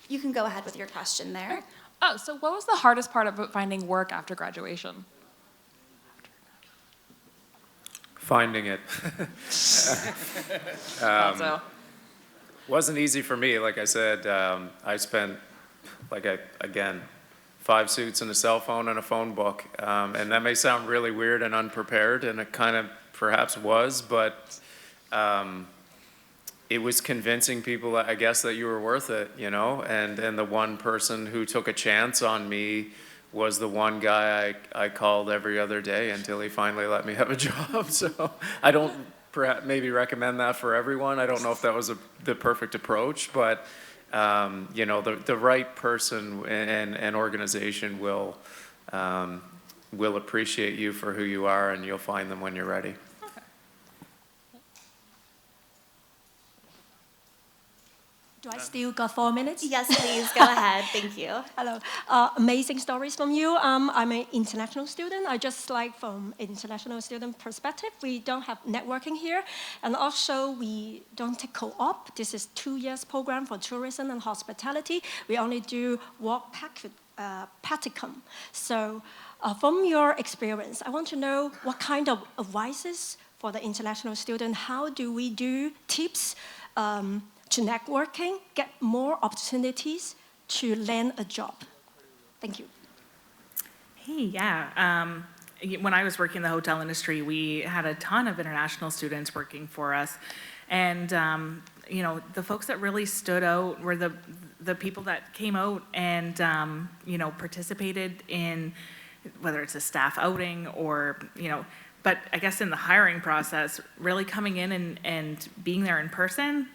You can go ahead with your question there. Oh, so what was the hardest part about finding work after graduation? Finding it. So. Wasn't easy for me. Like I said, I spent, again, 5 suits and a cell phone and a phone book. And that may sound really weird and unprepared, and it kind of perhaps was, but it was convincing people, I guess, that you were worth it, you know? And the one person who took a chance on me was the one guy I called every other day until he finally let me have a job. So I don't perhaps maybe recommend that for everyone. I don't know if that was the perfect approach, but you know, the right person and organization will appreciate you for who you are, and you'll find them when you're ready. Do I still got 4 minutes? Yes, please, go ahead, thank you. Hello, amazing stories from you. I'm an international student. I just like from international student perspective, we don't have networking here. And also we don't take co-op. This is 2 years program for tourism and hospitality. We only do work practicum. So from your experience, I want to know what kind of advices for the international student, how do we do tips to networking, get more opportunities to land a job? Thank you. Hey, yeah. When I was working in the hotel industry, we had a ton of international students working for us. And, you know, the folks that really stood out were the people that came out and, you know, participated in, whether it's a staff outing or, you know, but I guess in the hiring process, really coming in and being there in person,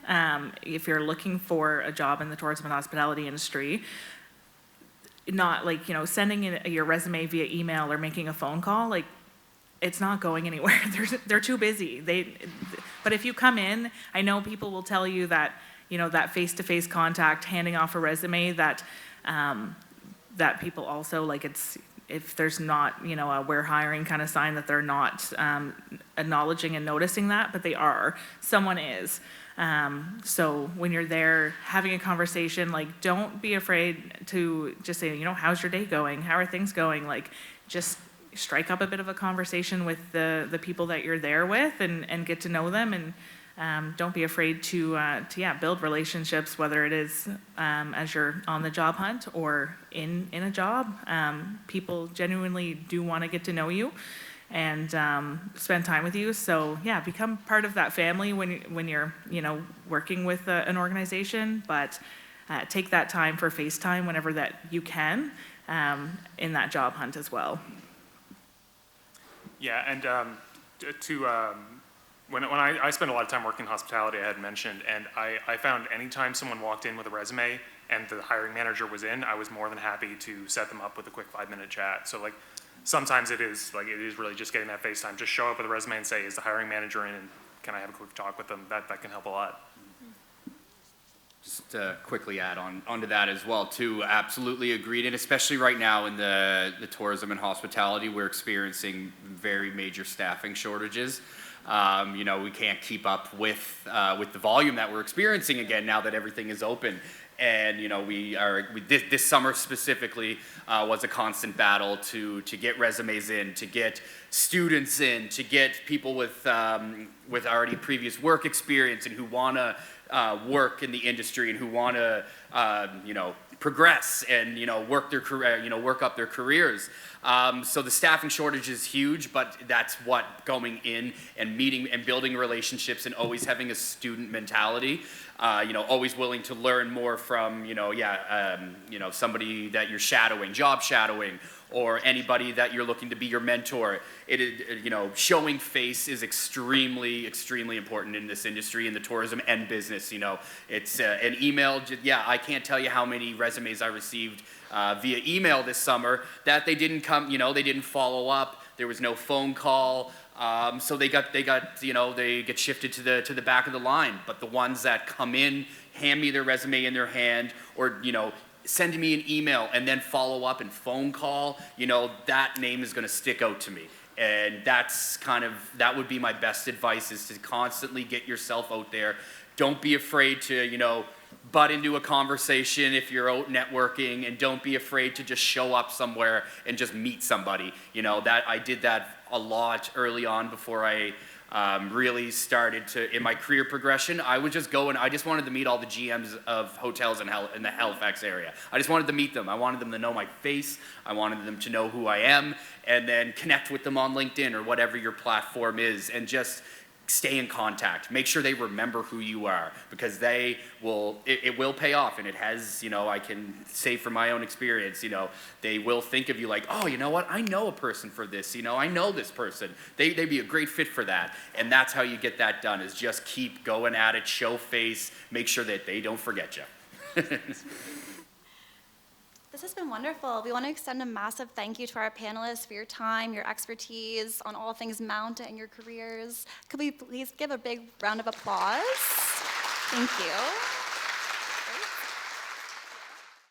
if you're looking for a job in the tourism and hospitality industry, not like, you know, sending in your resume via email or making a phone call, like, it's not going anywhere. They're too busy. But if you come in, I know people will tell you that, you know, that face-to-face contact, handing off a resume, that that people also, like, it's, if there's not, you know, a we're hiring kind of sign, that they're not acknowledging and noticing that, but they are. Someone is. So when you're there having a conversation, like, don't be afraid to just say, you know, how's your day going? How are things going? Like, just strike up a bit of a conversation with the people that you're there with and get to know them, and don't be afraid to build relationships, whether it is as you're on the job hunt or in a job. People genuinely do want to get to know you and spend time with you. So yeah, become part of that family when you're, you know, working with an organization, but take that time for FaceTime whenever that you can in that job hunt as well. Yeah, and when I spent a lot of time working in hospitality, I had mentioned, and I found anytime someone walked in with a resume and the hiring manager was in, I was more than happy to set them up with a quick 5-minute chat. So like, sometimes it is really just getting that FaceTime. Just show up with a resume and say, is the hiring manager in, and can I have a quick talk with them? That can help a lot. Just to quickly add onto that as well, too, absolutely agreed. And especially right now in the tourism and hospitality, we're experiencing very major staffing shortages. You know, we can't keep up with the volume that we're experiencing again now that everything is open. And, you know, this summer specifically was a constant battle to get resumes in, to get students in, to get people with already previous work experience and who want to work in the industry and who want to, you know, progress and, you know, work their career, you know, work up their careers. So the staffing shortage is huge, but that's what going in and meeting and building relationships and always having a student mentality, you know, always willing to learn more from, you know, you know, somebody that you're shadowing, job shadowing, or anybody that you're looking to be your mentor. You know, showing face is extremely, extremely important in this industry, in the tourism and business. You know, it's an email. Yeah, I can't tell you how many resumes I received via email this summer that they didn't come. You know, they didn't follow up. There was no phone call. So they get shifted to the back of the line. But the ones that come in, hand me their resume in their hand, or, you know, sending me an email and then follow up and phone call, you know, that name is going to stick out to me. And that would be my best advice, is to constantly get yourself out there. Don't be afraid to, you know, butt into a conversation if you're out networking, and don't be afraid to just show up somewhere and just meet somebody. You know, that I did that a lot early on before I really started to, in my career progression. I would just go and I just wanted to meet all the GMs of hotels in the Halifax area. I just wanted to meet them. I wanted them to know my face. I wanted them to know who I am, and then connect with them on LinkedIn or whatever your platform is, and just stay in contact. Make sure they remember who you are, because it will pay off, and it has, you know, I can say from my own experience, you know, they will think of you like, oh, you know what, I know a person for this, you know, I know this person. They'd be a great fit for that. And that's how you get that done, is just keep going at it, show face, make sure that they don't forget you. This has been wonderful. We want to extend a massive thank you to our panelists for your time, your expertise on all things Mount and your careers. Could we please give a big round of applause? Thank you.